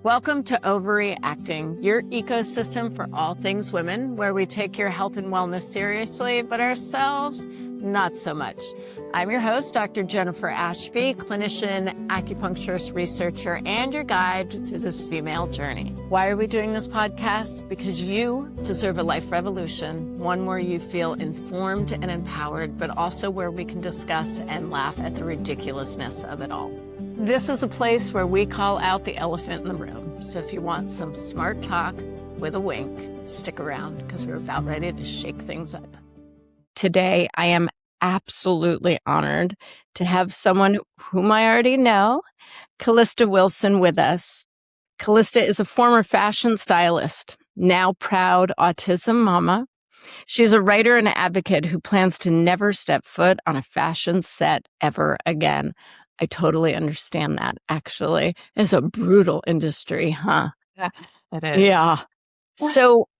Welcome to Ovary-Acting, your ecosystem for all things women, where we take your health and wellness seriously, but ourselves, not so much. I'm your host, Dr. Jennifer Ashby, clinician, acupuncturist, researcher, and your guide through this female journey. Why are we doing this podcast? Because you deserve a life revolution, one where you feel informed and empowered, but also where we can discuss and laugh at the ridiculousness of it all. This is a place where we call out the elephant in the room. So if you want some smart talk with a wink, stick around because we're about ready to shake things up. Today, I am absolutely honored to have someone whom I already know, CalLista Wilson, with us. Calista is a former fashion stylist, now proud autism mama. She's a writer and advocate who plans to never step foot on a fashion set ever again. I totally understand that, actually. It's a brutal industry, huh? Yeah, it is. Yeah.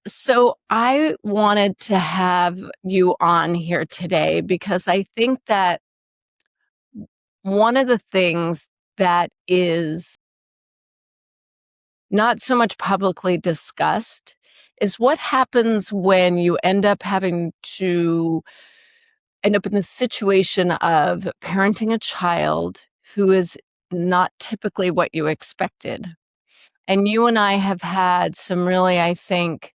So I wanted to have you on here today because I think that one of the things that is not so much publicly discussed is what happens when you end up in the situation of parenting a child who is not typically what you expected. And you and I have had some really, I think,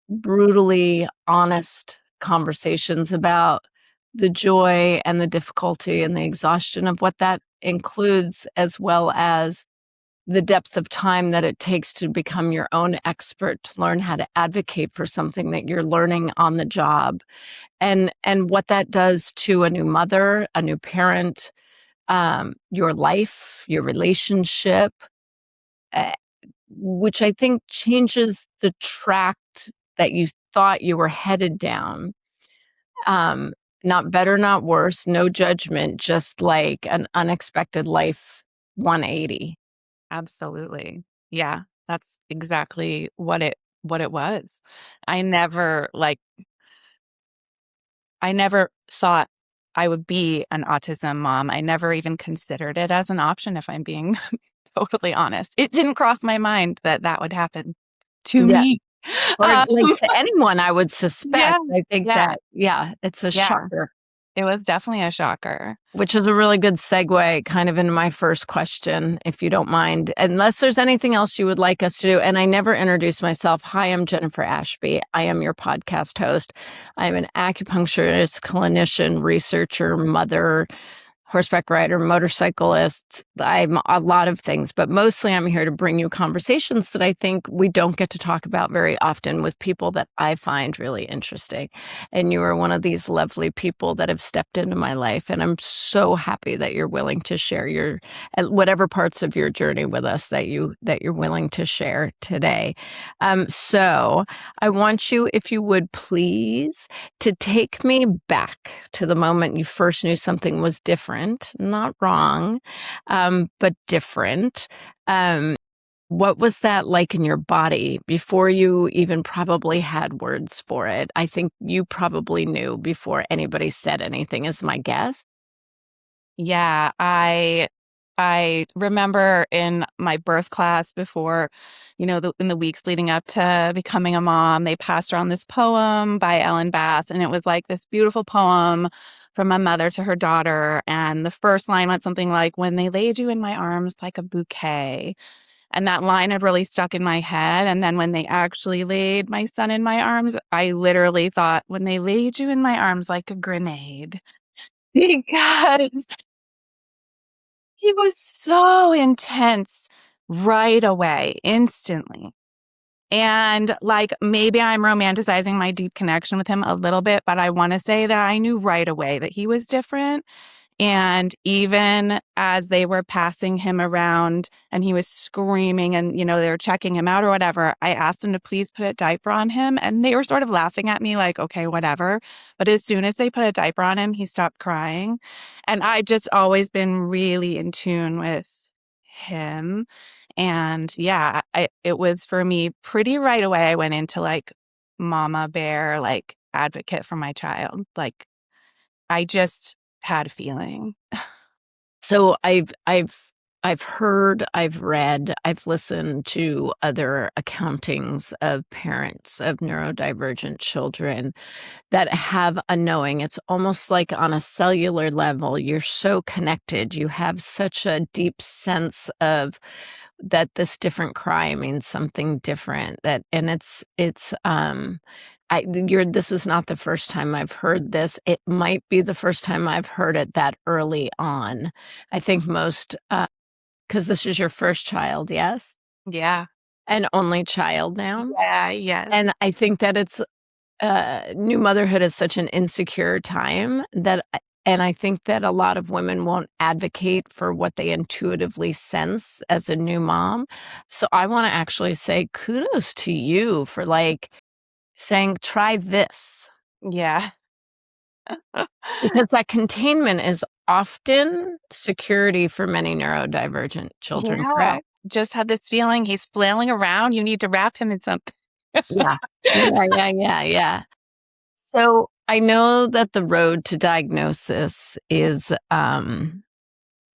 brutally honest conversations about the joy and the difficulty and the exhaustion of what that includes, as well as the depth of time that it takes to become your own expert, to learn how to advocate for something that you're learning on the job, and what that does to a new mother, a new parent, your life, your relationship, which I think changes the track that you thought you were headed down. Not better, not worse, no judgment, just like an unexpected life 180. Absolutely. Yeah, that's exactly what it was. I never thought I would be an autism mom. I never even considered it as an option, if I'm being totally honest. It didn't cross my mind that would happen to Yeah. me. Or to anyone, I would suspect. Yeah, I think yeah, that, it's a yeah. shocker. It was definitely a shocker. Which is a really good segue kind of into my first question, if you don't mind, unless there's anything else you would like us to do. And I never introduced myself. Hi, I'm Jennifer Ashby. I am your podcast host. I'm an acupuncturist, clinician, researcher, mother, horseback rider, motorcyclist. I'm a lot of things, but mostly I'm here to bring you conversations that I think we don't get to talk about very often with people that I find really interesting. And you are one of these lovely people that have stepped into my life. And I'm so happy that you're willing to share your whatever parts of your journey with us that you're willing to share today. So I want you, if you would please, to take me back to the moment you first knew something was different, not wrong, but different. What was that like in your body before you even probably had words for it? I think you probably knew before anybody said anything, is my guess. Yeah, I remember in my birth class before, in the weeks leading up to becoming a mom, they passed around this poem by Ellen Bass, and it was like this beautiful poem from a mother to her daughter. And the first line went something like, "When they laid you in my arms like a bouquet." And that line had really stuck in my head. And then when they actually laid my son in my arms, I literally thought, "When they laid you in my arms like a grenade." Because he was so intense right away, instantly. And maybe I'm romanticizing my deep connection with him a little bit, but I want to say that I knew right away that he was different. And even as they were passing him around and he was screaming and, they were checking him out or whatever, I asked them to please put a diaper on him. And they were sort of laughing at me like, okay, whatever. But as soon as they put a diaper on him, he stopped crying. And I just always been really in tune with him. And yeah, it was for me pretty right away. I went into mama bear, advocate for my child. I just had a feeling. So I've I've heard, I've read, I've listened to other accountings of parents of neurodivergent children that have a knowing. It's almost like on a cellular level, you're so connected. You have such a deep sense of that this different cry means something different. This is not the first time I've heard this. It might be the first time I've heard it that early on. I think most, because this is your first child, yes? Yeah. And only child now? Yeah, yes. And I think that it's new motherhood is such an insecure time and I think that a lot of women won't advocate for what they intuitively sense as a new mom. So I want to actually say kudos to you for like saying, try this, Yeah. because that containment is often security for many neurodivergent children, Yeah. correct? Just had this feeling he's flailing around. You need to wrap him in something. Yeah. Yeah. So I know that the road to diagnosis is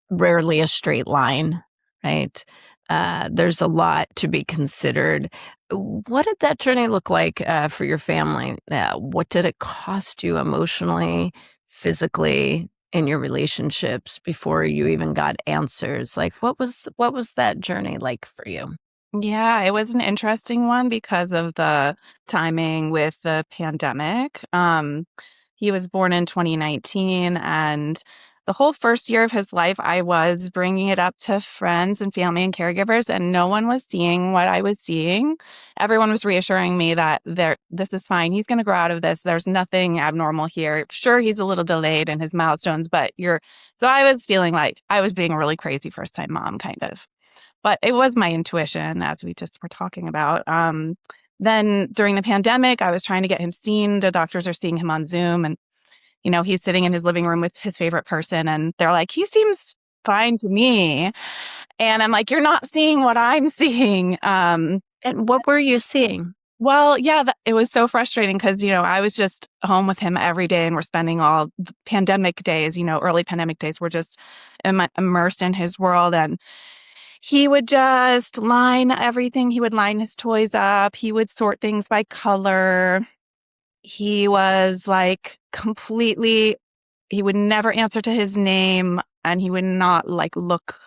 rarely a straight line, right? There's a lot to be considered. What did that journey look like for your family? What did it cost you emotionally, physically, in your relationships before you even got answers? Like, what was that journey like for you? Yeah, it was an interesting one because of the timing with the pandemic. He was born in 2019, and the whole first year of his life, I was bringing it up to friends and family and caregivers, and no one was seeing what I was seeing. Everyone was reassuring me that this is fine. He's going to grow out of this. There's nothing abnormal here. Sure, he's a little delayed in his milestones, but you're. So I was feeling like I was being a really crazy first time mom, kind of. But it was my intuition, as we just were talking about. Then during the pandemic, I was trying to get him seen. The doctors are seeing him on Zoom, and he's sitting in his living room with his favorite person, and they're like, "He seems fine to me," and I'm like, "You're not seeing what I'm seeing." And what were you seeing? Well, yeah, it was so frustrating because I was just home with him every day, and we're spending all the pandemic days, early pandemic days, we're just immersed in his world, and he would just line everything. He would line his toys up. He would sort things by color. He was like he would never answer to his name, and he would not like look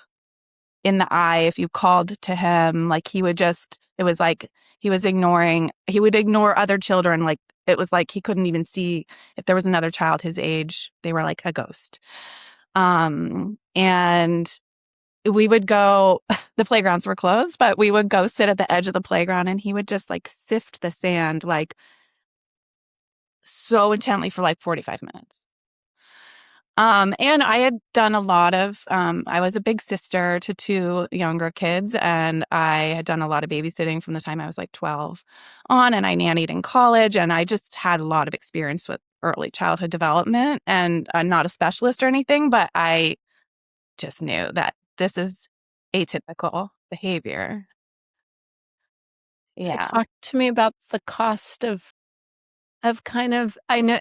in the eye if you called to him. Like it was like he would ignore other children. Like it was like he couldn't even see if there was another child his age. They were like a ghost. And we would go, the playgrounds were closed, but we would go sit at the edge of the playground, and he would just like sift the sand like so intently for like 45 minutes. And I had done a lot of, I was a big sister to two younger kids, and I had done a lot of babysitting from the time I was like 12 on, and I nannied in college, and I just had a lot of experience with early childhood development, and I'm not a specialist or anything, but I just knew that this is atypical behavior. So Yeah. talk to me about the cost of kind of in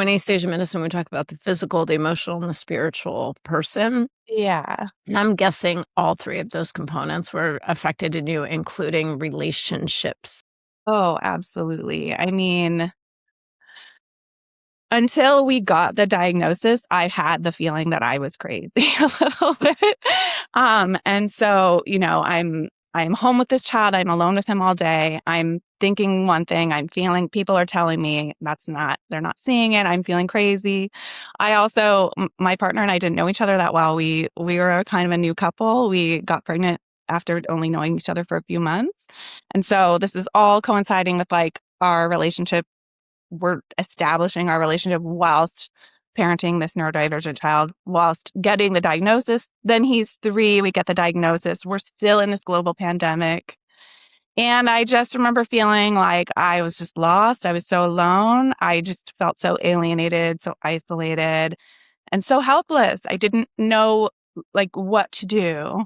East Asian medicine, we talk about the physical, the emotional, and the spiritual person. Yeah. And I'm guessing all three of those components were affected in you, including relationships. Oh, absolutely. I mean, until we got the diagnosis, I had the feeling that I was crazy a little bit. And so, I'm home with this child. I'm alone with him all day. I'm thinking one thing. I'm feeling people are telling me they're not seeing it. I'm feeling crazy. I also, my partner and I didn't know each other that well. We were kind of a new couple. We got pregnant after only knowing each other for a few months. And so this is all coinciding with like our relationship. We're establishing our relationship whilst parenting this neurodivergent child, whilst getting the diagnosis. Then he's 3, we get the diagnosis. We're still in this global pandemic. And I just remember feeling like I was just lost. I was so alone. I just felt so alienated, so isolated, and so helpless. I didn't know like what to do.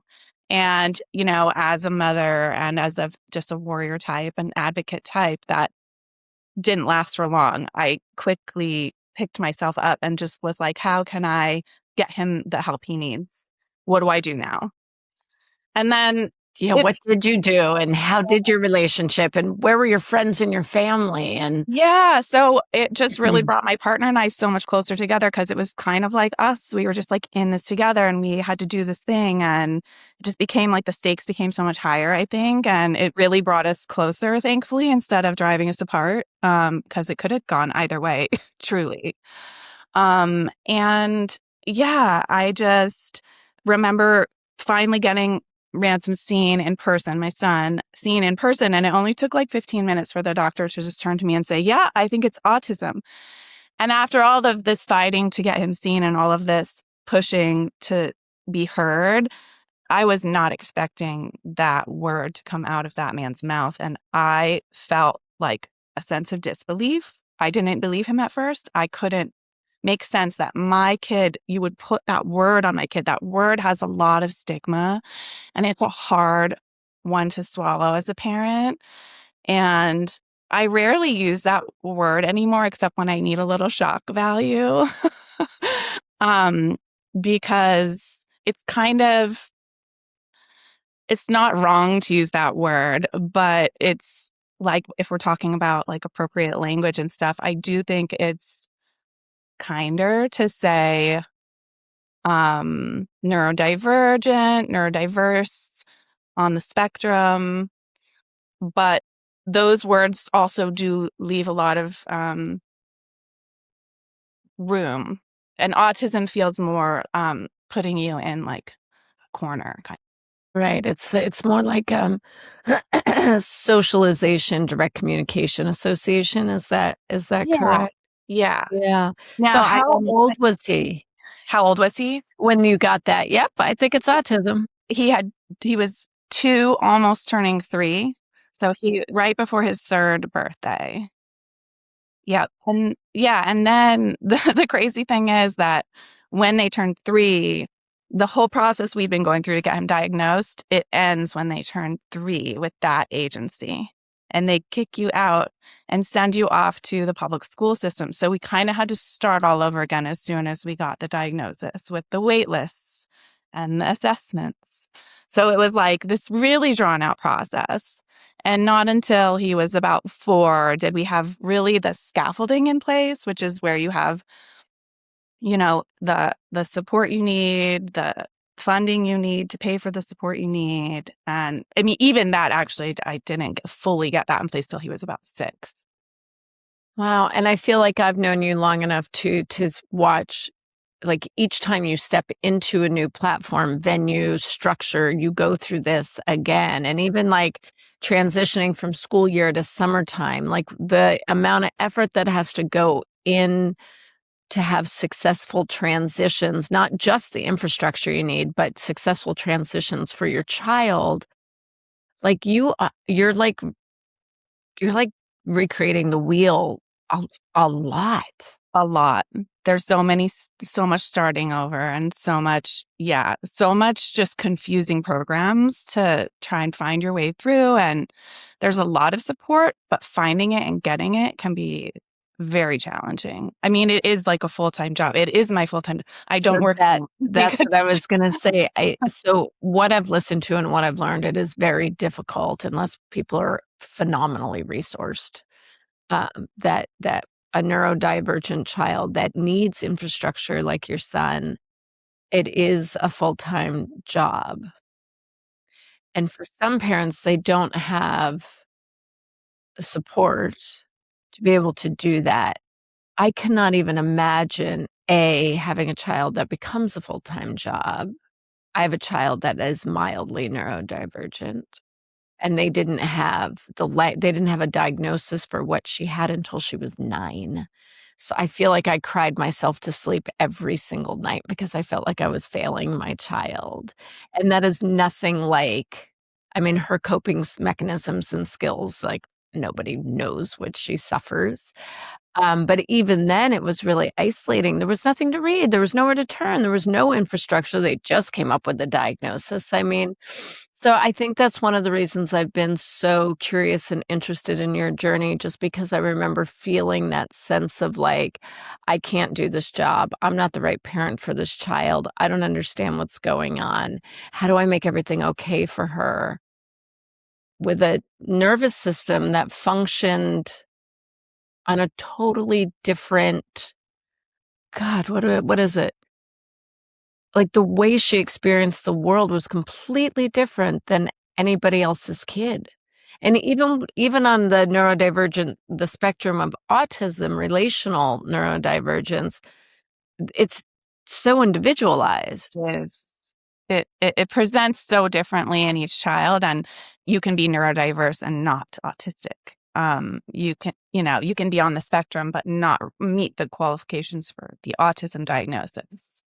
And, as a mother and as just a warrior type, an advocate type, that didn't last for long. I quickly picked myself up and just was like, how can I get him the help he needs? What do I do now? And then Yeah, it what did you do and how did your relationship and where were your friends and your family? And Yeah. So it just really brought my partner and I so much closer together because it was kind of like us. We were just like in this together and we had to do this thing. And it just became like the stakes became so much higher, I think. And it really brought us closer, thankfully, instead of driving us apart. Because it could have gone either way, truly. And yeah, I just remember finally getting Ransom seen in person, my son seen in person. And it only took like 15 minutes for the doctor to just turn to me and say, yeah, I think it's autism. And after all of this fighting to get him seen and all of this pushing to be heard, I was not expecting that word to come out of that man's mouth. And I felt like a sense of disbelief. I didn't believe him at first. I couldn't make sense that my kid, you would put that word on my kid. That word has a lot of stigma and it's a hard one to swallow as a parent. And I rarely use that word anymore, except when I need a little shock value. um, because it's not wrong to use that word, but it's like if we're talking about like appropriate language and stuff, I do think it's kinder to say neurodivergent, neurodiverse, on the spectrum, but those words also do leave a lot of room. And autism feels more putting you in like a corner. right, it's more like socialization, direct communication association. Is that Yeah. correct? Yeah. Yeah. So Now, how old was he how old was he? when you got that? Yep, I think it's autism. He was 2, almost turning 3. So he right before his 3rd birthday. Yeah. And then the crazy thing is that when they turn 3, the whole process we've been going through to get him diagnosed, it ends when they turn 3 with that agency. And they kick you out and send you off to the public school system. So we kind of had to start all over again as soon as we got the diagnosis with the wait lists and the assessments. So it was like this really drawn out process. And not until he was about 4 did we have really the scaffolding in place, which is where you have, the support you need, the funding you need to pay for the support you need. And I mean, even that actually, I didn't fully get that in place till he was about 6. Wow, and I feel like I've known you long enough to watch, like, each time you step into a new platform, venue, structure, you go through this again. And even like transitioning from school year to summertime, like the amount of effort that has to go in to have successful transitions, not just the infrastructure you need, but successful transitions for your child. Like you're like recreating the wheel a, a lot. A lot. There's so much starting over and so much just confusing programs to try and find your way through. And there's a lot of support, but finding it and getting it can be very challenging. I mean, it is like a full-time job. It is my full-time. I So don't work that's because what I was gonna say. So what I've listened to and what I've learned, it is very difficult unless people are phenomenally resourced. That a neurodivergent child that needs infrastructure like your son, it is a full-time job. And for some parents, they don't have the support to be able to do that. I cannot even imagine, having a child that becomes a full-time job. I have a child that is mildly neurodivergent, and they didn't have a diagnosis for what she had until she was 9. So I feel like I cried myself to sleep every single night because I felt like I was failing my child. And that is nothing like, I mean, her coping mechanisms and skills, like, nobody knows what she suffers. But even then, it was really isolating. There was nothing to read. There was nowhere to turn. There was no infrastructure. They just came up with the diagnosis. I mean, so I think that's one of the reasons I've been so curious and interested in your journey, just because I remember feeling that sense of like, I can't do this job. I'm not the right parent for this child. I don't understand what's going on. How do I make everything okay for her? With a nervous system that functioned on a totally different, God, what is it? Like the way she experienced the world was completely different than anybody else's kid. And even on the neurodivergent, the spectrum of autism, relational neurodivergence, it's so individualized. Is it presents so differently in each child, and you can be neurodiverse and not autistic. You can be on the spectrum but not meet the qualifications for the autism diagnosis.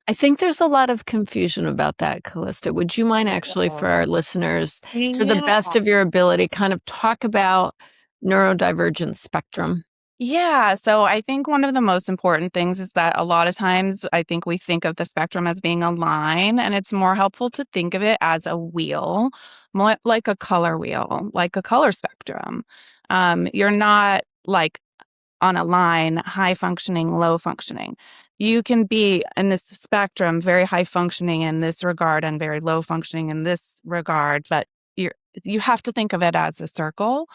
I think there's a lot of confusion about that, Calista. Would you mind actually, for our listeners, to the best of your ability, kind of talk about neurodivergent spectrum? Yeah. So I think one of the most important things is that a lot of times I think we think of the spectrum as being a line, and it's more helpful to think of it as a wheel, more like a color wheel, like a color spectrum. You're not like on a line, high functioning, low functioning. You can be in this spectrum, very high functioning in this regard and very low functioning in this regard, but you have to think of it as a circle,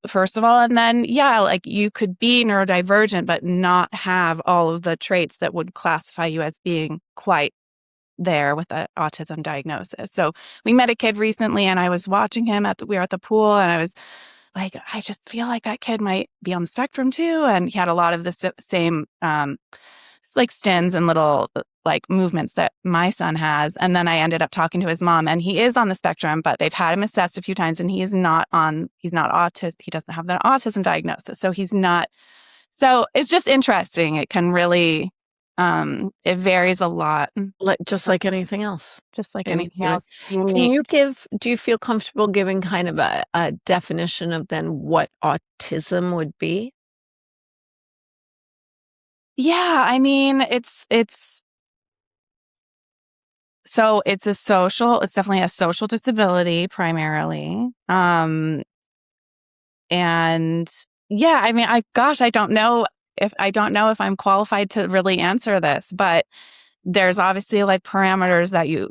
first of all. And then, like you could be neurodivergent, but not have all of the traits that would classify you as being quite there with the autism diagnosis. So we met a kid recently, and I was watching him we were at the pool, and I was like, I just feel like that kid might be on the spectrum too. And he had a lot of the same, like stins and little like movements that my son has. And then I ended up talking to his mom, and he is on the spectrum, but they've had him assessed a few times, and he's not autistic. He doesn't have the autism diagnosis. So he's not. So it's just interesting. It can really, it varies a lot. Just like anything else. Just like anything else. Do you feel comfortable giving kind of a definition of then what autism would be? Yeah, I mean, it's definitely a social disability primarily. And yeah, I mean, I don't know if I'm qualified to really answer this, but there's obviously like parameters that you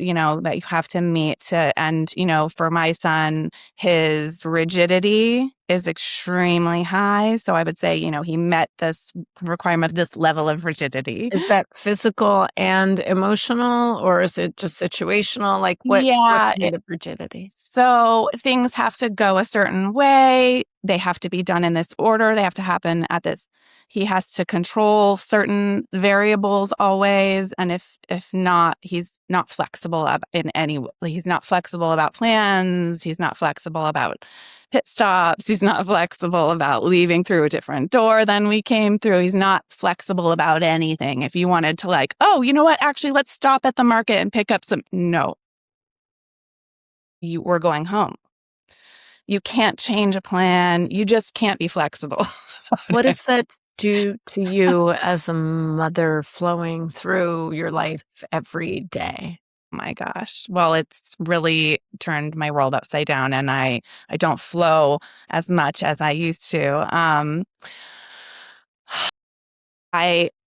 have to meet and for my son, his rigidity is extremely high. So I would say, he met this requirement of this level of rigidity. Is that physical and emotional, or is it just situational? Like what kind of rigidity? So things have to go a certain way. They have to be done in this order. They have to happen at this. He has to control certain variables always. And if not, he's not flexible in any way. He's not flexible about plans. He's not flexible about pit stops. He's not flexible about leaving through a different door than we came through. He's not flexible about anything. If you wanted to like, oh, you know what? Actually, let's stop at the market and pick up no. We're going home. You can't change a plan. You just can't be flexible. What does that do to you as a mother flowing through your life every day? Oh my gosh. Well, it's really turned my world upside down, and I don't flow as much as I used to.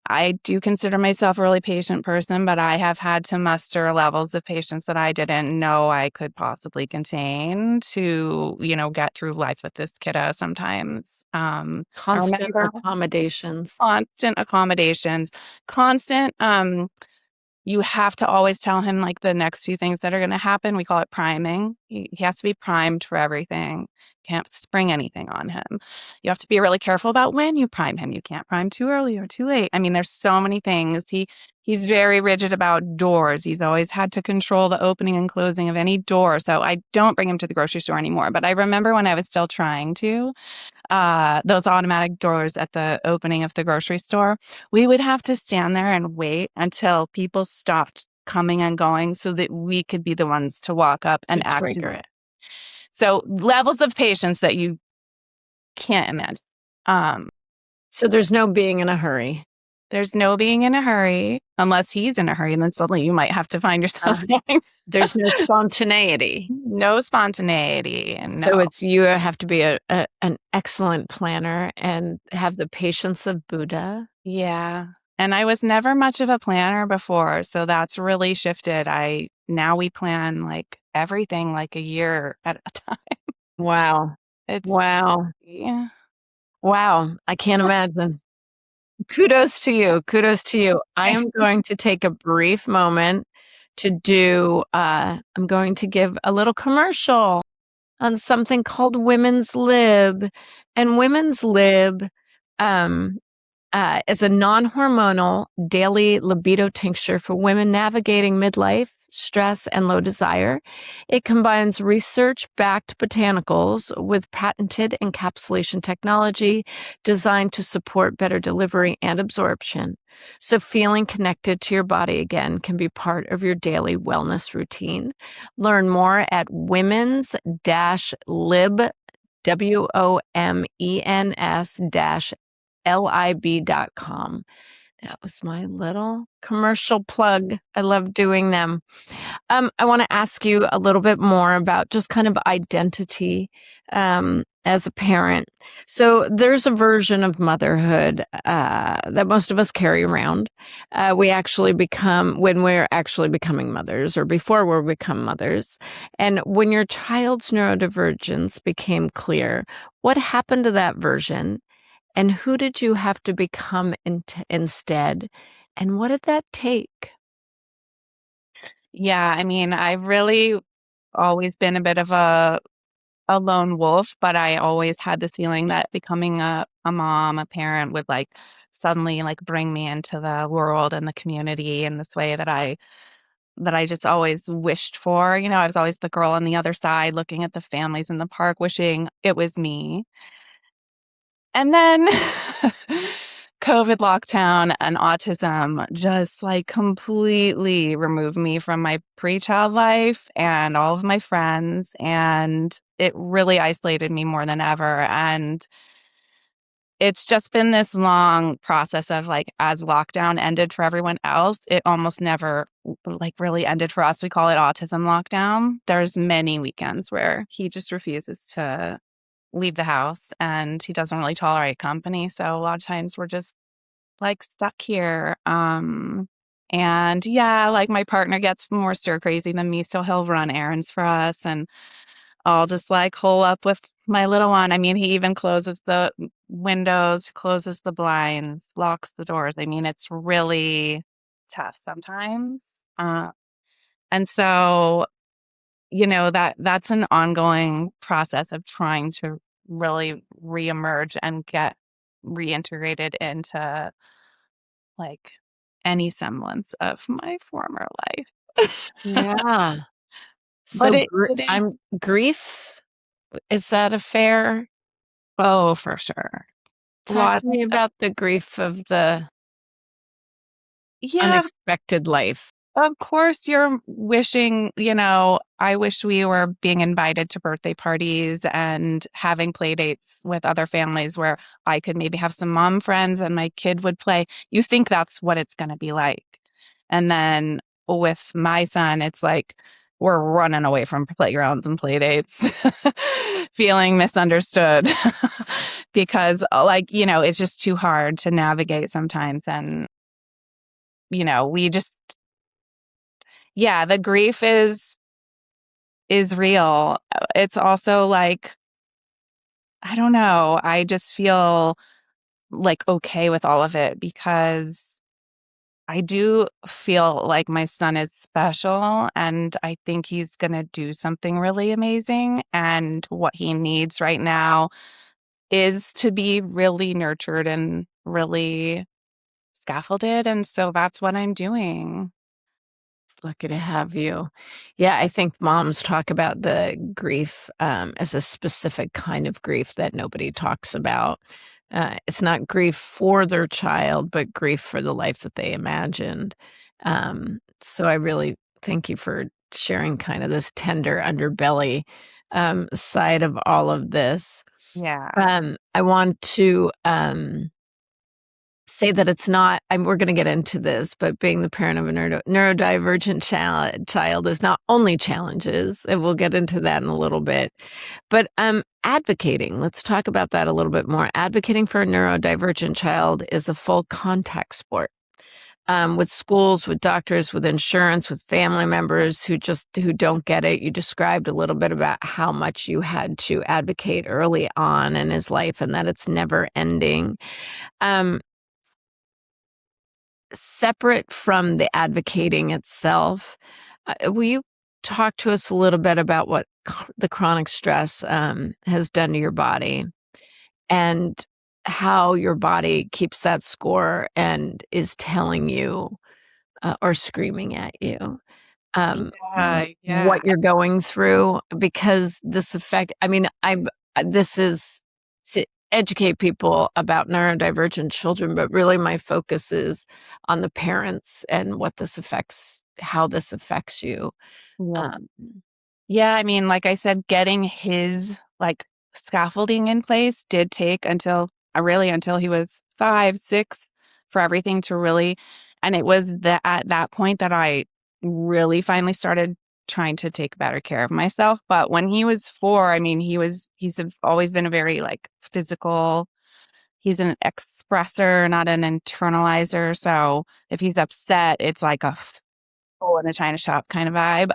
I do consider myself a really patient person, but I have had to muster levels of patience that I didn't know I could possibly contain to, get through life with this kiddo sometimes. Constant accommodations. Constant. You have to always tell him like the next few things that are going to happen. We call it priming. He has to be primed for everything. Can't spring anything on him. You have to be really careful about when you prime him. You can't prime too early or too late. I mean, there's so many things. He's very rigid about doors. He's always had to control the opening and closing of any door. So I don't bring him to the grocery store anymore. But I remember when I was still trying to, those automatic doors at the opening of the grocery store, we would have to stand there and wait until people stopped coming and going so that we could be the ones to walk up and trigger it. So levels of patience that you can't imagine. So there's no being in a hurry. There's no being in a hurry unless he's in a hurry, and then suddenly you might have to find yourself going. There's no spontaneity. No spontaneity, and So no. you have to be an excellent planner and have the patience of Buddha. Yeah. And I was never much of a planner before, so that's really shifted. Now we plan like everything like a year at a time. Wow. It's Wow. yeah. Wow. I can't imagine. Kudos to you. Kudos to you. I am going to take a brief moment to I'm going to give a little commercial on something called Women's Lib. And Women's Lib is a non-hormonal daily libido tincture for women navigating midlife, stress, and low desire. It combines research-backed botanicals with patented encapsulation technology designed to support better delivery and absorption. So feeling connected to your body again can be part of your daily wellness routine. Learn more at women's-lib, WOMENS-LIB.com. That was my little commercial plug. I love doing them. I want to ask you a little bit more about just kind of identity as a parent. So there's a version of motherhood that most of us carry around. We actually become when we're actually becoming mothers or before we become mothers. And when your child's neurodivergence became clear, what happened to that version? And who did you have to become instead? And what did that take? Yeah, I mean, I've really always been a bit of a lone wolf, but I always had this feeling that becoming a mom, a parent would like suddenly like bring me into the world and the community in this way that I just always wished for. You know, I was always the girl on the other side looking at the families in the park, wishing it was me. And then COVID lockdown and autism just like completely removed me from my pre-child life and all of my friends. And it really isolated me more than ever. And it's just been this long process of like, as lockdown ended for everyone else, it almost never like really ended for us. We call it autism lockdown. There's many weekends where he just refuses to leave the house and he doesn't really tolerate company. So a lot of times we're just like stuck here. And yeah, like my partner gets more stir crazy than me, so he'll run errands for us and I'll just like hole up with my little one. I mean, he even closes the windows, closes the blinds, locks the doors. I mean, it's really tough sometimes. Uh, and so, you know, that's an ongoing process of trying to really reemerge and get reintegrated into like any semblance of my former life. Yeah. But So it is, I'm grief. Is that a fair? oh, for sure. Talk to Lots me of, about the grief of the yeah, unexpected life. of course, you're wishing, you know, I wish we were being invited to birthday parties and having play dates with other families where I could maybe have some mom friends and my kid would play. You think that's what it's going to be like. And then with my son, it's like we're running away from playgrounds and play dates, feeling misunderstood because, like, you know, it's just too hard to navigate sometimes. And, you know, we just, yeah, the grief is real. It's also like, I don't know, I just feel like okay with all of it because I do feel like my son is special and I think he's going to do something really amazing. And what he needs right now is to be really nurtured and really scaffolded. And so that's what I'm doing. Lucky to have you. Yeah, I think moms talk about the grief as a specific kind of grief that nobody talks about. It's not grief for their child, but grief for the life that they imagined. So I really thank you for sharing kind of this tender underbelly side of all of this. Yeah. I want to say that it's not, we're going to get into this, but being the parent of a neurodivergent child is not only challenges, and we'll get into that in a little bit. But advocating, let's talk about that a little bit more. Advocating for a neurodivergent child is a full contact sport. With schools, with doctors, with insurance, with family members who don't get it. You described a little bit about how much you had to advocate early on in his life and that it's never ending. Separate from the advocating itself, will you talk to us a little bit about what the chronic stress has done to your body and how your body keeps that score and is telling you or screaming at you what you're going through? Because this this is to educate people about neurodivergent children, but really my focus is on the parents and how this affects you. Yeah, I mean, like I said, getting his scaffolding in place did take until he was 5, 6 for everything to really, and it was at that point that I really finally started trying to take better care of myself. But when he was 4, I mean, he's always been a very physical. He's an expressor, not an internalizer. So if he's upset, it's like a bull in a china shop kind of vibe.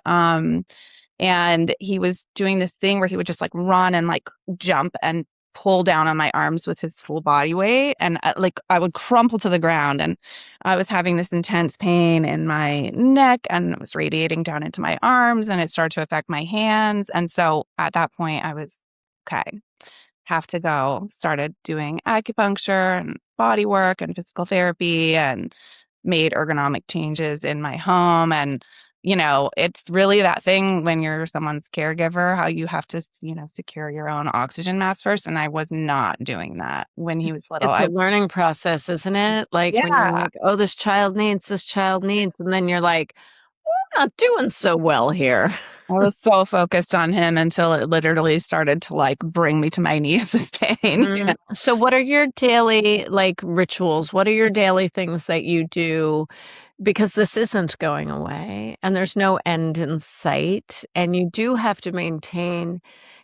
And he was doing this thing where he would just run and jump and pull down on my arms with his full body weight. And I would crumple to the ground, and I was having this intense pain in my neck, and it was radiating down into my arms, and it started to affect my hands. And so at that point I was, okay, have to go. Started doing acupuncture and body work and physical therapy and made ergonomic changes in my home. And it's really that thing when you're someone's caregiver, how you have to, secure your own oxygen mask first. And I was not doing that when he was little. It's a learning process, isn't it? When you're like, oh, this child needs, and then you're like, I'm not doing so well here. I was so focused on him until it literally started to bring me to my knees, this pain. So what are your daily rituals? What are your daily things that you do? Because this isn't going away and there's no end in sight, and you do have to maintain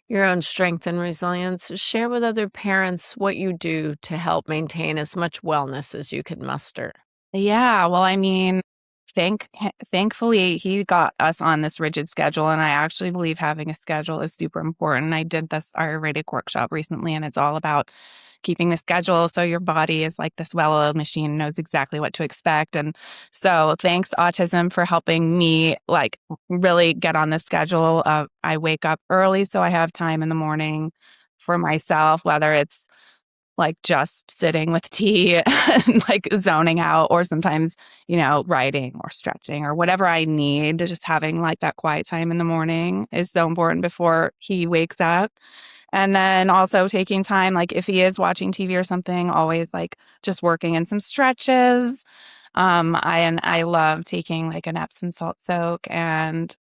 your own strength and resilience. Share with other parents what you do to help maintain as much wellness as you can muster. Yeah, well, I mean, thankfully he got us on this rigid schedule, and I actually believe having a schedule is super important. I did this Ayurvedic workshop recently, and it's all about keeping the schedule so your body is like this well-oiled machine, knows exactly what to expect. And so thanks autism for helping me really get on the schedule. I wake up early so I have time in the morning for myself, whether it's just sitting with tea and zoning out, or sometimes, writing or stretching or whatever I need. Just having that quiet time in the morning is so important before he wakes up. And then also taking time, if he is watching TV or something, always just working in some stretches. I love taking an Epsom salt soak and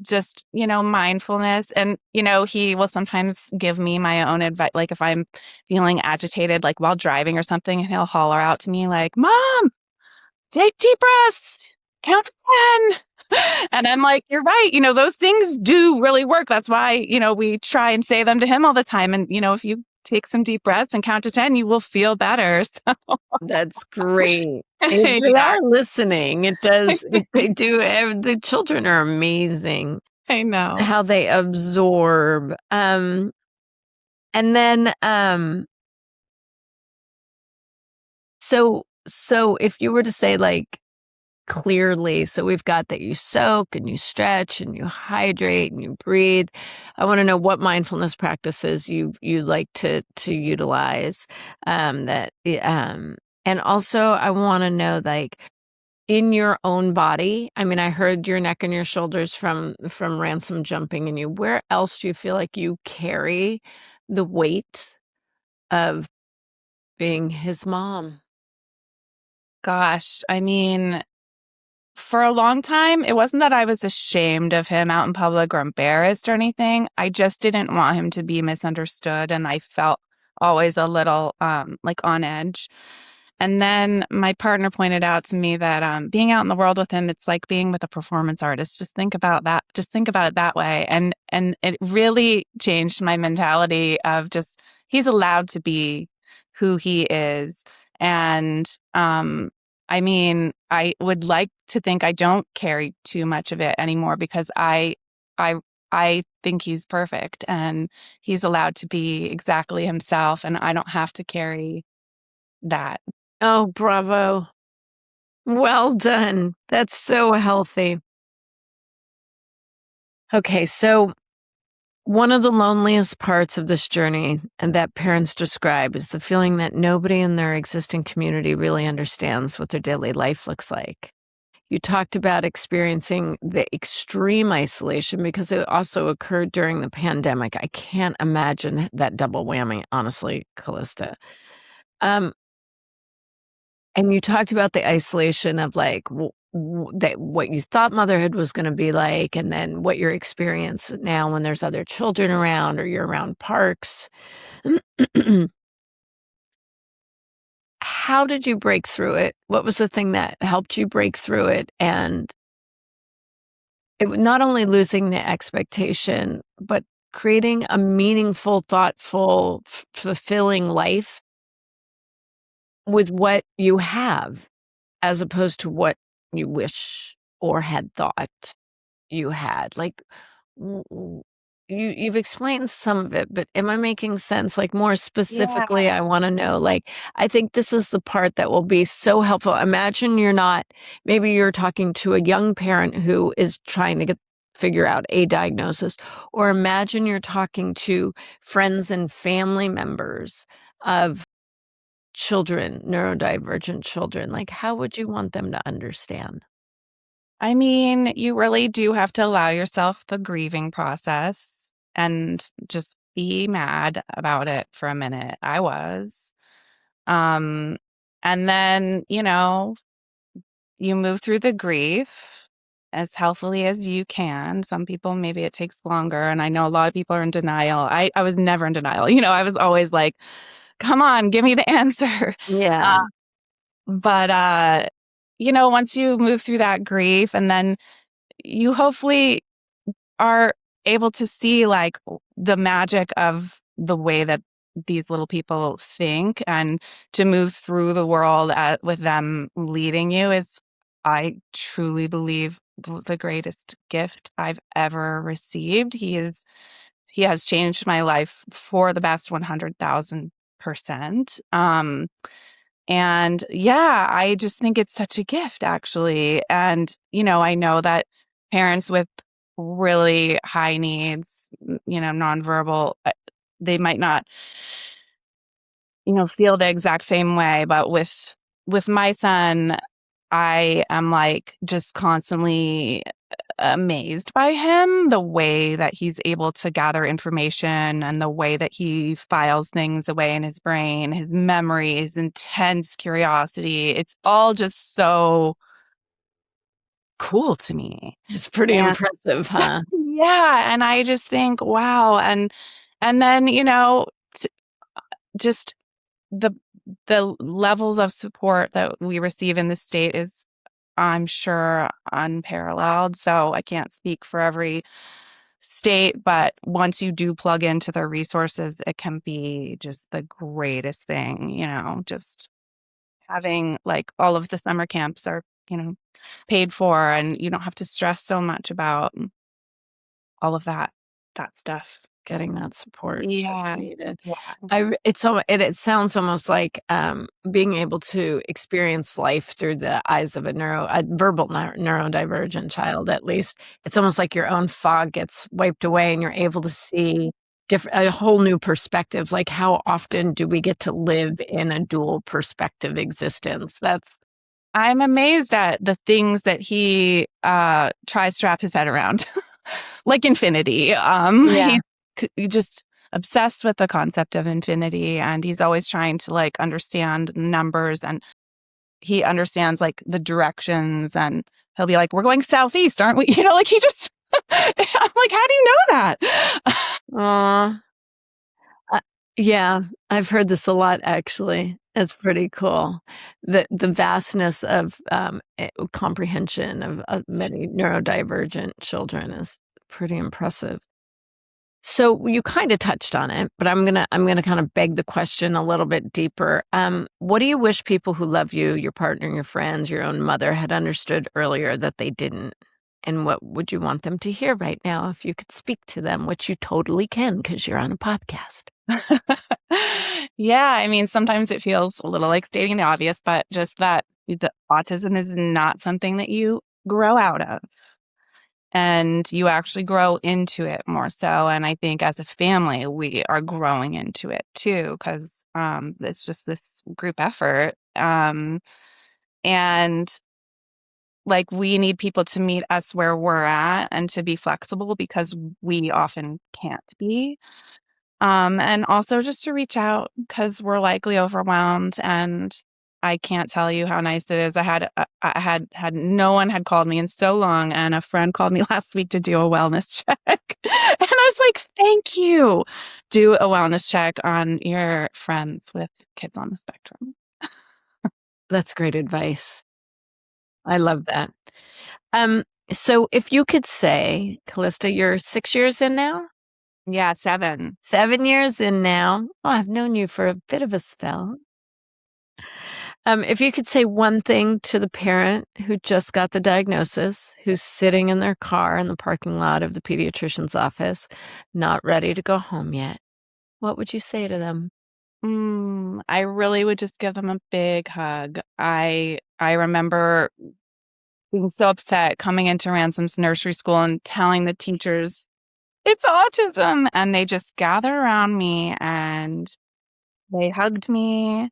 just mindfulness. And he will sometimes give me my own advice, if I'm feeling agitated while driving or something, and he'll holler out to me Mom, take deep breaths, count to 10. And I'm like, you're right, those things do really work. That's why we try and say them to him all the time. And if you take some deep breaths and count to 10, you will feel better. So that's great. If they are listening, it does. They do. The children are amazing. I know how they absorb. And then, so if you were to say clearly, so we've got that you soak and you stretch and you hydrate and you breathe. I want to know what mindfulness practices you like to utilize. And also I want to know in your own body. I mean, I heard your neck and your shoulders from Ransom jumping in you. Where else do you feel like you carry the weight of being his mom? Gosh, I mean, for a long time, it wasn't that I was ashamed of him out in public or embarrassed or anything. I just didn't want him to be misunderstood, and I felt always a little on edge. And then my partner pointed out to me that being out in the world with him, it's like being with a performance artist. Just think about that. Just think about it that way. And it really changed my mentality of just, he's allowed to be who he is. And I mean, I would like to think I don't carry too much of it anymore because I I think he's perfect and he's allowed to be exactly himself, and I don't have to carry that. Oh, bravo. Well done. That's so healthy. Okay, so one of the loneliest parts of this journey, and that parents describe, is the feeling that nobody in their existing community really understands what their daily life looks like. You talked about experiencing the extreme isolation because it also occurred during the pandemic. I can't imagine that double whammy, honestly, Calista. Um, and you talked about the isolation of like that what you thought motherhood was going to be like, and then what your experience now when there's other children around or you're around parks. How did you break through it? What was the thing that helped you break through it? And not only losing the expectation, but creating a meaningful, thoughtful, fulfilling life with what you have, as opposed to what you wish or had thought you had. Like, you've explained some of it, but am I making sense? Like, more specifically, Yeah. I want to know, like, I think this is the part that will be so helpful. Imagine maybe you're talking to a young parent who is trying to figure out a diagnosis, or imagine you're talking to friends and family members of children, neurodivergent children. Like, how would you want them to understand? I mean, you really do have to allow yourself the grieving process and just be mad about it for a minute. I was. Um, and then, you move through the grief as healthily as you can. Some people, maybe it takes longer. And I know a lot of people are in denial. I was never in denial. I was always like, come on, give me the answer. Yeah. But once you move through that grief, and then you hopefully are able to see like the magic of the way that these little people think, and to move through the world with them leading you is, I truly believe, the greatest gift I've ever received. He has changed my life for the best 100,000%. And yeah, I just think it's such a gift, actually. And, I know that parents with really high needs, nonverbal, they might not, feel the exact same way. But with my son, I am like just constantly amazed by him, the way that he's able to gather information and the way that he files things away in his brain, his memory, his intense curiosity. It's all just so cool to me. It's pretty And impressive, huh? yeah, and I just think, wow. And then, t- just the levels of support that we receive in the state is, I'm sure, unparalleled. So I can't speak for every state, but once you do plug into the resources, it can be just the greatest thing, just having like all of the summer camps are, paid for, and you don't have to stress so much about all of that stuff. Getting that support that's Yeah. needed. Yeah. It sounds almost like being able to experience life through the eyes of a verbal neurodivergent child. At least it's almost like your own fog gets wiped away, and you're able to see a whole new perspective. Like, how often do we get to live in a dual perspective existence? I'm amazed at the things that he tries to wrap his head around, like infinity. Yeah. He's just obsessed with the concept of infinity, and he's always trying to like understand numbers, and he understands like the directions, and he'll be like, "We're going southeast, aren't we?" Like he just. I'm like, how do you know that? Aw. Yeah, I've heard this a lot, actually. It's pretty cool. The vastness of comprehension of many neurodivergent children is pretty impressive. So you kind of touched on it, but I'm gonna kind of beg the question a little bit deeper. What do you wish people who love you, your partner, your friends, your own mother, had understood earlier that they didn't? And what would you want them to hear right now if you could speak to them, which you totally can because you're on a podcast? Yeah, I mean, sometimes it feels a little like stating the obvious, but just that the autism is not something that you grow out of. And you actually grow into it more so. And I think as a family, we are growing into it too, because it's just this group effort. And like we need people to meet us where we're at and to be flexible because we often can't be. And also just to reach out because we're likely overwhelmed, and I can't tell you how nice it is. I had no one had called me in so long, and a friend called me last week to do a wellness check. And I was like, thank you. Do a wellness check on your friends with kids on the spectrum. That's great advice. I love that. So if you could say, Calista, you're 6 years in now? Yeah, 7. 7 years in now. Oh, I've known you for a bit of a spell. If you could say one thing to the parent who just got the diagnosis, who's sitting in their car in the parking lot of the pediatrician's office, not ready to go home yet, what would you say to them? I really would just give them a big hug. I remember being so upset coming into Ransom's nursery school and telling the teachers, it's autism. And they just gathered around me and they hugged me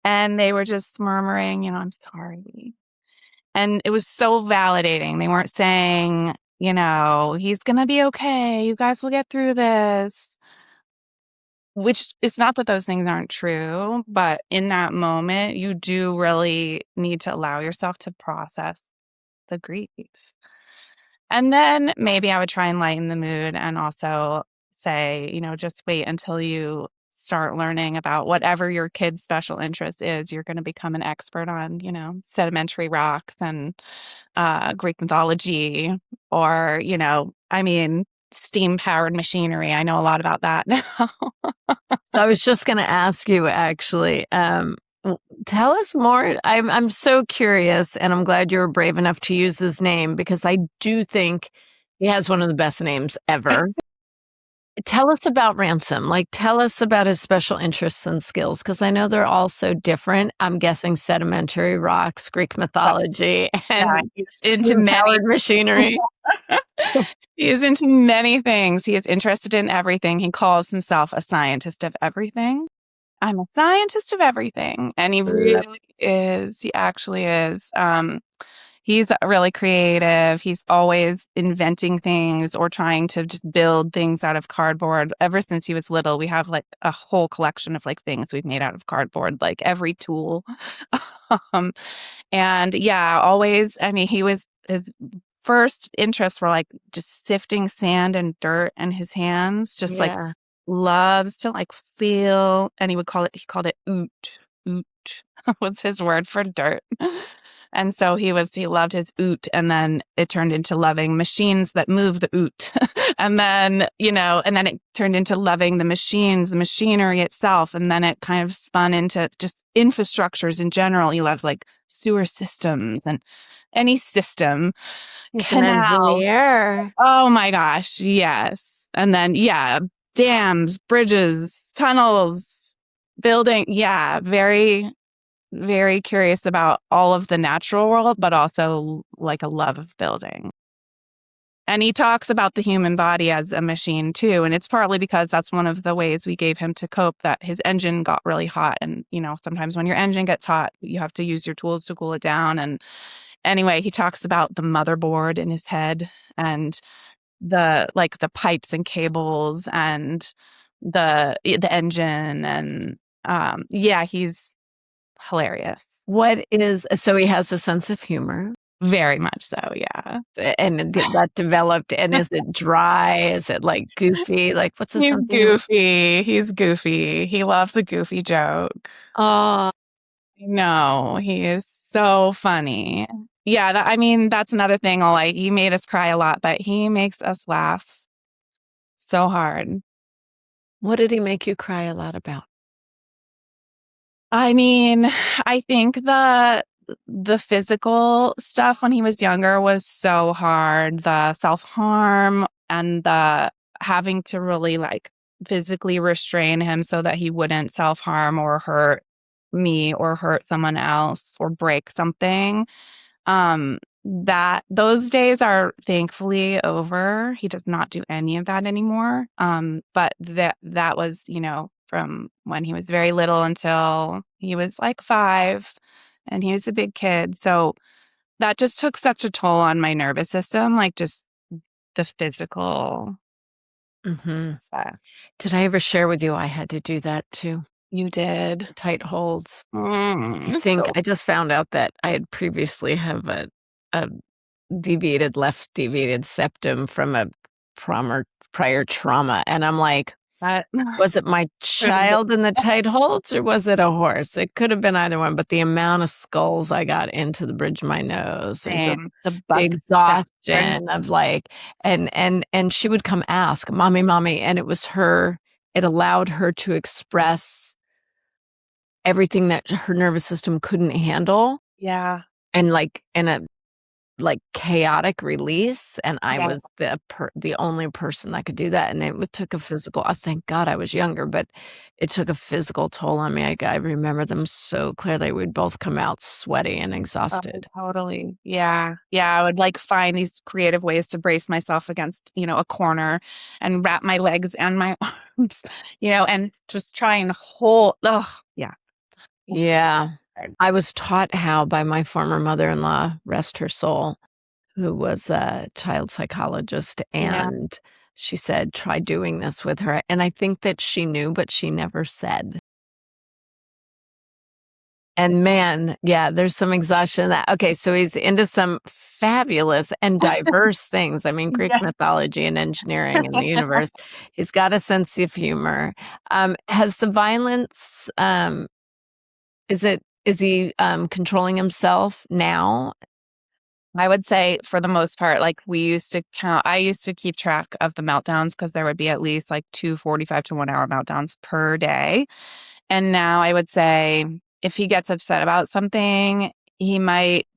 and they were just murmuring, I'm sorry. And it was so validating. They weren't saying, he's going to be okay. You guys will get through this. Which is not that those things aren't true, but in that moment, you do really need to allow yourself to process the grief. And then maybe I would try and lighten the mood and also say, just wait until you start learning about whatever your kid's special interest is. You're going to become an expert on, sedimentary rocks and Greek mythology or, steam-powered machinery. I know a lot about that now. So I was just going to ask you, actually, tell us more. I'm so curious, and I'm glad you were brave enough to use his name because I do think he has one of the best names ever. Tell us about Ransom. Like, tell us about his special interests and skills, because I know they're all so different. I'm guessing sedimentary rocks, Greek mythology, and he's into powered machinery. He is into many things. He is interested in everything. He calls himself a scientist of everything. I'm a scientist of everything. And he really is. He actually is. He's really creative. He's always inventing things or trying to just build things out of cardboard. Ever since he was little, we have like a whole collection of like things we've made out of cardboard, like every tool. And yeah, always, his first interests were like just sifting sand and dirt in his hands, just like loves to like feel, and he called it oot. Oot was his word for dirt. And so he loved his oot, and then it turned into loving machines that move the oot. And then, and then it turned into loving the machines, the machinery itself. And then it kind of spun into just infrastructures in general. He loves like sewer systems and any system. Canals. Oh my gosh. Yes. And then, dams, bridges, tunnels, building. Yeah. Very, very curious about all of the natural world, but also like a love of building. And he talks about the human body as a machine too. And it's partly because that's one of the ways we gave him to cope, that his engine got really hot. And, sometimes when your engine gets hot, you have to use your tools to cool it down. And anyway, he talks about the motherboard in his head and the pipes and cables and the engine. And he's hilarious. So he has a sense of humor. Very much so, yeah. And that developed, and is it dry? Is it like goofy? Like, what's the He's something? goofy. He's goofy. He loves a goofy joke. Oh, No, he is so funny. Yeah, I mean, that's another thing. Like, he made us cry a lot, but he makes us laugh so hard. what did he make you cry a lot about? I mean, I think the physical stuff when he was younger was so hard. The self-harm and the having to really like physically restrain him so that he wouldn't self-harm or hurt me or hurt someone else or break something. That those days are thankfully over. He does not do any of that anymore. But that was, from when he was very little until he was like 5, and he was a big kid. So that just took such a toll on my nervous system, like just the physical stuff. Did I ever share with you I had to do that too? You did. Tight holds. I It's think so I just found out that I had previously have a left deviated septum from a prior trauma, and I'm like, that was it my child in the tight holds, or was it a horse? It could have been either one, but the amount of skulls I got into the bridge of my nose, and just same. The the buck exhaustion of like, and she would come ask, mommy, and it was her. It allowed her to express everything that her nervous system couldn't handle, Yeah. and like in a chaotic release, and I Yeah. was the only person that could do that, and it took a physical, thank God I was younger, but it took a physical toll on me. I remember them so clearly. We'd both come out sweaty and Oh, exhausted. totally. Yeah. Yeah. I would like find these creative ways to brace myself against, a corner and wrap my legs and my arms, and just try and hold. Oh, yeah. Yeah. I was taught how by my former mother-in-law, rest her soul, who was a child psychologist, Yeah. and she said, "Try doing this with her." And I think that she knew, but she never said. And man, yeah, there's some exhaustion that okay, so he's into some fabulous and diverse things. I mean, Greek Yeah. mythology and engineering and the universe. He's got a sense of humor. Has the violence, is he controlling himself now? I would say for the most part, like I used to keep track of the meltdowns because there would be at least like 2 45 to 1 hour meltdowns per day. And now I would say if he gets upset about something, he might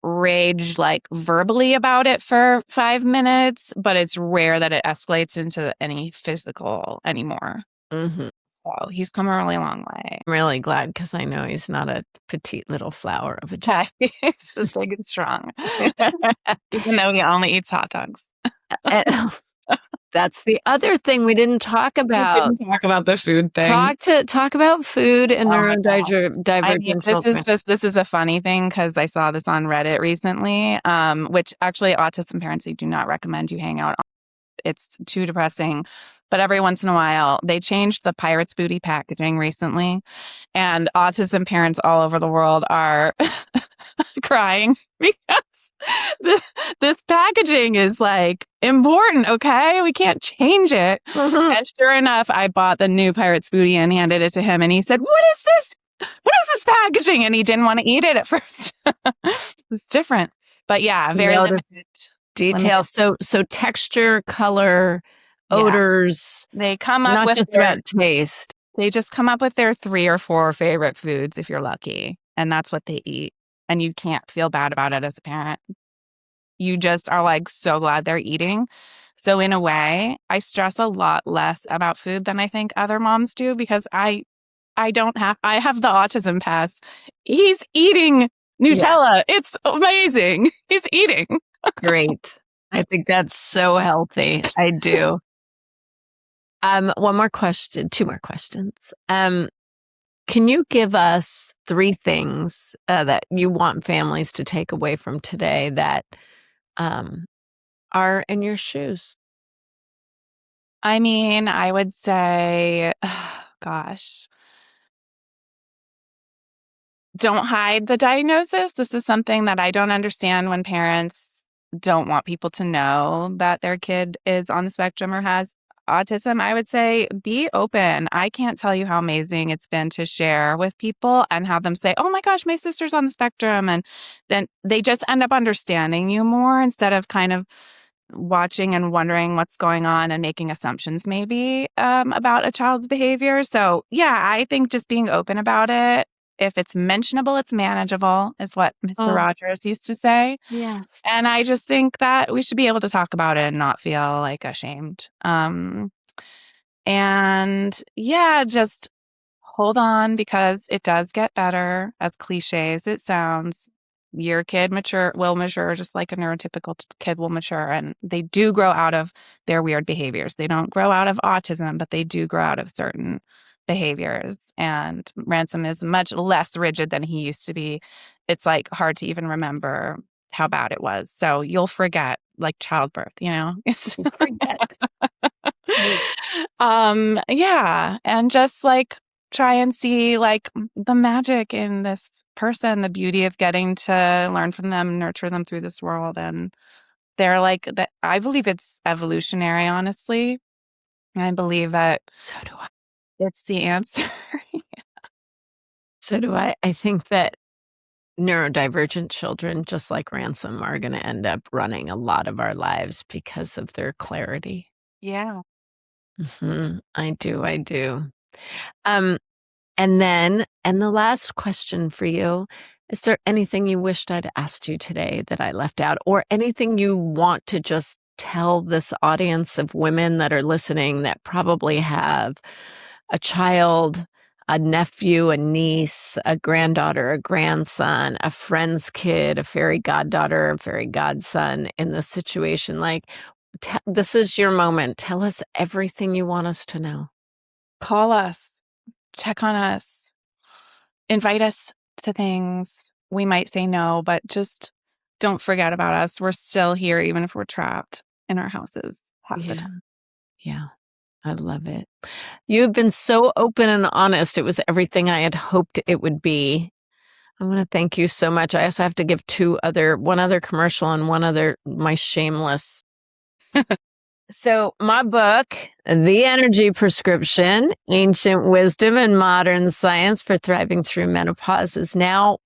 rage like verbally about it for 5 minutes, but it's rare that it escalates into any physical anymore. Mhm. So he's come a really long way. I'm really glad because I know he's not a petite little flower of a child. Yeah, he's so big and strong, even though he only eats hot dogs. And that's the other thing we didn't talk We about. didn't talk about the food thing. Talk about food and Oh my God. I mean, neurodivergent children. this is a funny thing because I saw this on Reddit recently, which actually autism parents, they do not recommend you hang out on. It's too depressing. But every once in a while, they changed the Pirate's Booty packaging recently, and autism parents all over the world are crying because this packaging is like important, okay? We can't change it. And sure enough, I bought the new Pirate's Booty and handed it to him, and he said, "What is this? What is this packaging?" And he didn't want to eat it at first. It's different. But yeah, very limited. Details. So texture, color, Yeah. odors, They come up not with just about taste. they just come up with their 3 or 4 favorite foods if you're lucky, and that's what they eat. And you can't feel bad about it as a parent. You just are like so glad they're eating. So in a way, I stress a lot less about food than I think other moms do because I have the autism pass. He's eating Nutella. Yeah. It's amazing. He's eating. Great. I think that's so healthy. I do. One more question, 2 more questions. Can you give us 3 things that you want families to take away from today that are in your shoes? I mean, I would say, gosh, don't hide the diagnosis. This is something that I don't understand when parents don't want people to know that their kid is on the spectrum or has autism. I would say be open. I can't tell you how amazing it's been to share with people and have them say, oh my gosh, my sister's on the spectrum. And then they just end up understanding you more instead of kind of watching and wondering what's going on and making assumptions maybe about a child's behavior. So yeah, I think just being open about it. If it's mentionable, it's manageable, is what Mr. Rogers used to say. Yes. And I just think that we should be able to talk about it and not feel like ashamed. And yeah, just hold on because it does get better, as cliche as it sounds. Your kid will mature just like a neurotypical kid will mature. And they do grow out of their weird behaviors. They don't grow out of autism, but they do grow out of certain behaviors. And Ransom is much less rigid than he used to be. It's like hard to even remember how bad it was. So you'll forget, like childbirth, It's Forget. Yeah. And just like try and see like the magic in this person, the beauty of getting to learn from them, nurture them through this world. And they're like that. I believe it's evolutionary, honestly. I believe that. So do I. It's the answer. So do I. I think that neurodivergent children, just like Ransom, are going to end up running a lot of our lives because of their clarity. Yeah. I do. And the last question for you, is there anything you wished I'd asked you today that I left out, or anything you want to just tell this audience of women that are listening that probably have a child, a nephew, a niece, a granddaughter, a grandson, a friend's kid, a fairy goddaughter, a fairy godson in this situation? Like, this is your moment. Tell us everything you want us to know. Call us. Check on us, invite us to things. We might say no, but just don't forget about us. We're still here, even if we're trapped in our houses half the time. Yeah, I love it. You've been so open and honest. It was everything I had hoped it would be. I want to thank you so much. I also have to give one other commercial and my shameless. So my book, The Energy Prescription, Ancient Wisdom and Modern Science for Thriving Through Menopause, is now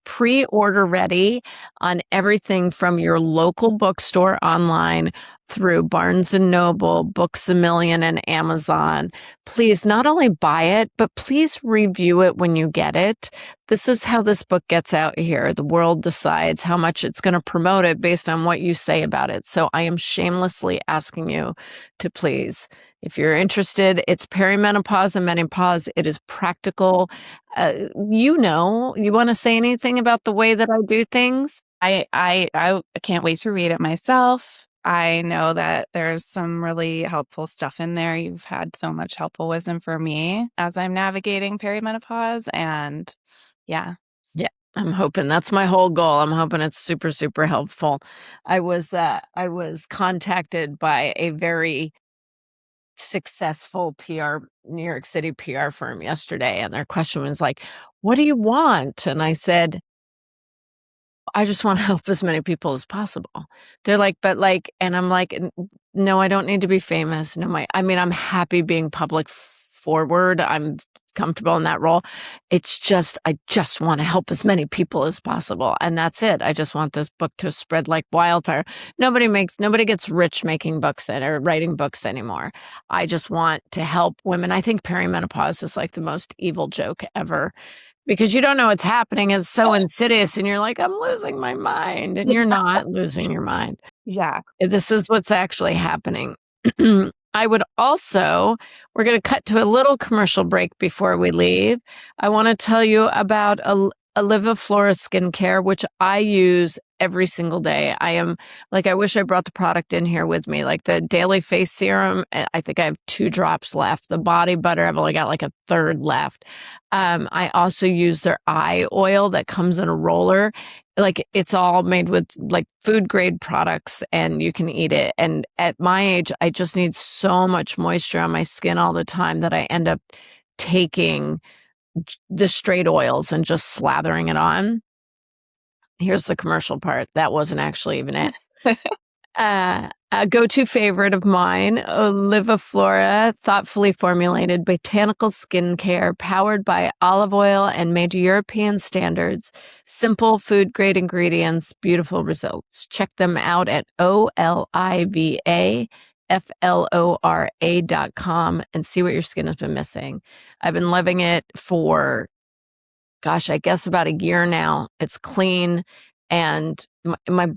pre-order ready on everything from your local bookstore online through Barnes & Noble, Books A Million, and Amazon. Please not only buy it, but please review it when you get it. This is how this book gets out here. The world decides how much it's going to promote it based on what you say about it. So I am shamelessly asking you to please, if you're interested, it's perimenopause and menopause. It is practical. You want to say anything about the way that I do things? I can't wait to read it myself. I know that there's some really helpful stuff in there. You've had so much helpful wisdom for me as I'm navigating perimenopause, and yeah. I'm hoping that's my whole goal. I'm hoping it's super, super helpful. I was contacted by a very successful New York City PR firm yesterday, and their question was like, what do you want? And I said, I just want to help as many people as possible. They're like, and I'm like, no, I don't need to be famous. No, I'm happy being public forward. I'm comfortable in that role. It's just, I just want to help as many people as possible. And that's it. I just want this book to spread like wildfire. Nobody gets rich making books or writing books anymore. I just want to help women. I think perimenopause is like the most evil joke ever, because you don't know what's happening. It's so insidious, and you're like, I'm losing my mind. And you're not losing your mind. Yeah. This is what's actually happening. we're going to cut to a little commercial break before we leave. I want to tell you about Oliviflora skincare, which I use every single day. I wish I brought the product in here with me, like the daily face serum. I think I have 2 drops left. The body butter, I've only got like a third left. I also use their eye oil that comes in a roller. Like, it's all made with like food grade products, and you can eat it. And at my age, I just need so much moisture on my skin all the time that I end up taking the straight oils and just slathering it on. Here's the commercial part. That wasn't actually even it. A go-to favorite of mine, Oliviflora, thoughtfully formulated botanical skincare powered by olive oil and made to European standards. Simple food-grade ingredients, beautiful results. Check them out at olivaflora.com and see what your skin has been missing. I've been loving it for, gosh, I guess about a year now. It's clean and my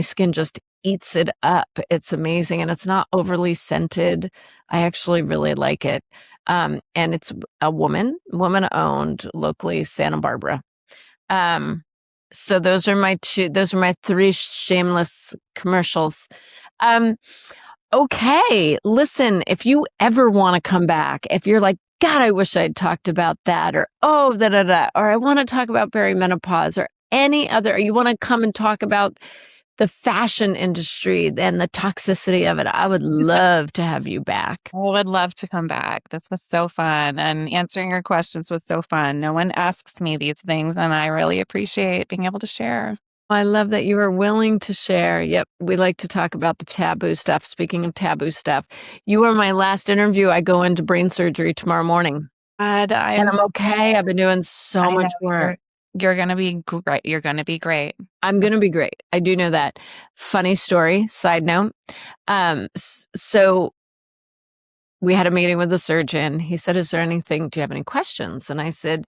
skin just eats it up. It's amazing. And it's not overly scented. I actually really like it. And it's a woman owned, locally, Santa Barbara. So those are my three shameless commercials. Okay. Listen, if you ever want to come back, if you're like, God, I wish I'd talked about that, or, or I want to talk about perimenopause, or any other, or you want to come and talk about the fashion industry and the toxicity of it, I would love to have you back. I would love to come back. This was so fun. And answering your questions was so fun. No one asks me these things, and I really appreciate being able to share. I love that you are willing to share. Yep. We like to talk about the taboo stuff. Speaking of taboo stuff, you are my last interview. I go into brain surgery tomorrow morning. And I'm okay. I've been doing so much work. You're going to be great. You're going to be great. I'm going to be great. I do know that. Funny story, side note. So we had a meeting with the surgeon. He said, do you have any questions? And I said,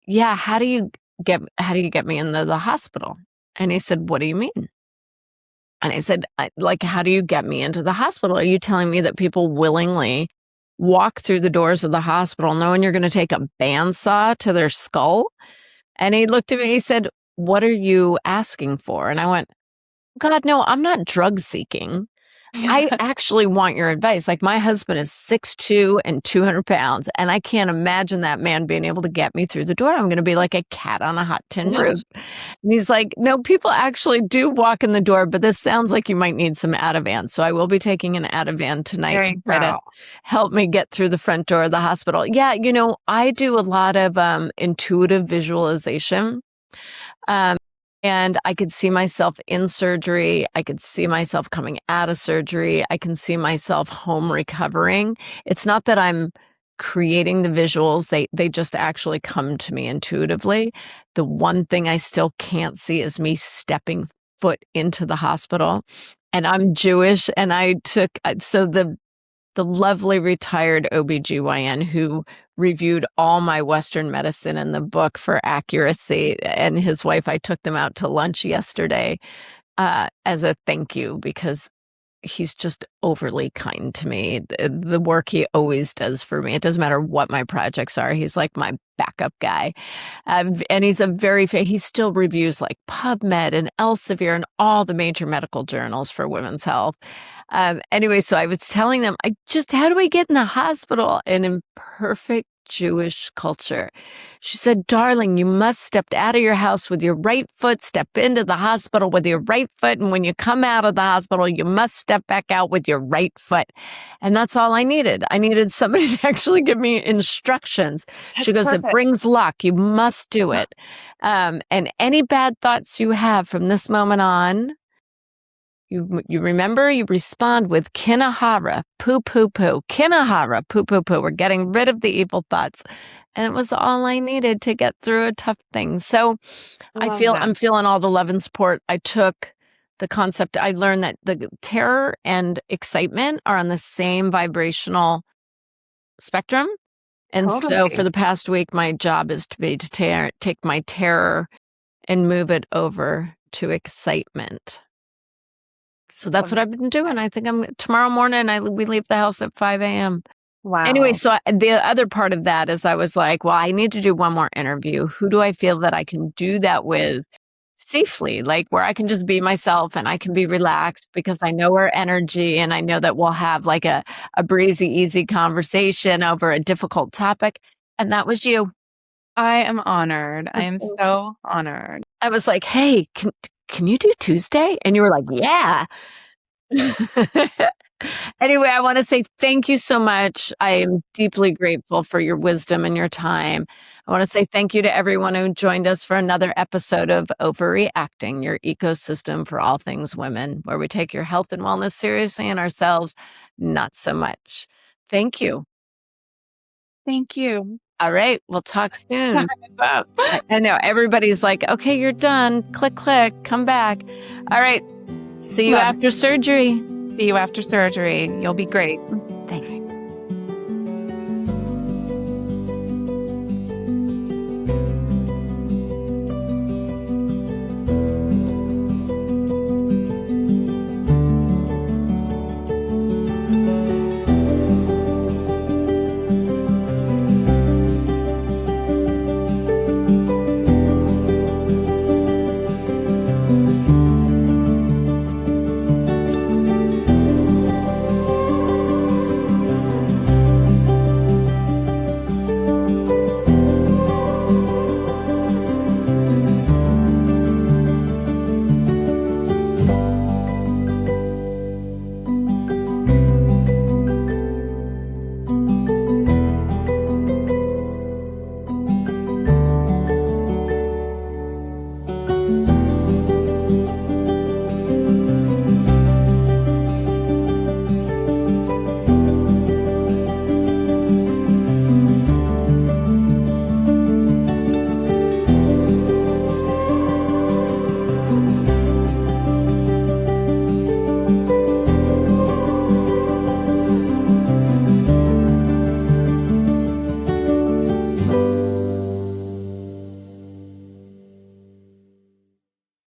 yeah, how do you get me into the hospital? And he said, what do you mean? And I said, how do you get me into the hospital? Are you telling me that people willingly walk through the doors of the hospital knowing you're going to take a bandsaw to their skull? And he looked at me, he said, what are you asking for? And I went, God, no, I'm not drug seeking. I actually want your advice. Like, my husband is 6'2" and 200 pounds, and I can't imagine that man being able to get me through the door. I'm going to be like a cat on a hot tin roof. And he's like, no, people actually do walk in the door, but this sounds like you might need some Ativan. So I will be taking an Ativan tonight to try to help me get through the front door of the hospital. Yeah, I do a lot of intuitive visualization. And I could see myself in surgery. I could see myself coming out of surgery. I can see myself home recovering. It's not that I'm creating the visuals. They just actually come to me intuitively. The one thing I still can't see is me stepping foot into the hospital. And I'm Jewish, and the lovely retired OBGYN who reviewed all my Western medicine in the book for accuracy, and his wife, I took them out to lunch yesterday as a thank you, because he's just overly kind to me. The work he always does for me, it doesn't matter what my projects are. He's like my backup guy. And he's he still reviews like PubMed and Elsevier and all the major medical journals for women's health. Anyway, so I was telling them, how do I get in the hospital? And in perfect Jewish culture, she said, darling, you must step out of your house with your right foot, step into the hospital with your right foot. And when you come out of the hospital, you must step back out with your right foot. And that's all I needed. I needed somebody to actually give me instructions. She goes, perfect. It brings luck. You must do it. And any bad thoughts you have from this moment on, you remember, you respond with kinahara, poo, poo, poo, kinahara, poo, poo, poo. We're getting rid of the evil thoughts. And it was all I needed to get through a tough thing. So I'm feeling all the love and support. I took the concept. I learned that the terror and excitement are on the same vibrational spectrum. And so for the past week, my job is to take my terror and move it over to excitement. So that's what I've been doing. I think tomorrow morning, we leave the house at 5 a.m. Wow. Anyway, so the other part of that is I was like, well, I need to do one more interview. Who do I feel that I can do that with safely? Like, where I can just be myself and I can be relaxed, because I know her energy and I know that we'll have like a breezy, easy conversation over a difficult topic. And that was you. I am honored. I am so honored. I was like, hey, can you do Tuesday? And you were like, yeah. Anyway, I want to say thank you so much. I am deeply grateful for your wisdom and your time. I want to say thank you to everyone who joined us for another episode of Ovary-Acting, your ecosystem for all things women, where we take your health and wellness seriously and ourselves not so much. Thank you. Thank you. All right, we'll talk soon. I know everybody's like, okay, you're done. Click, click, come back. All right, see you after surgery. See you after surgery. You'll be great. Thanks.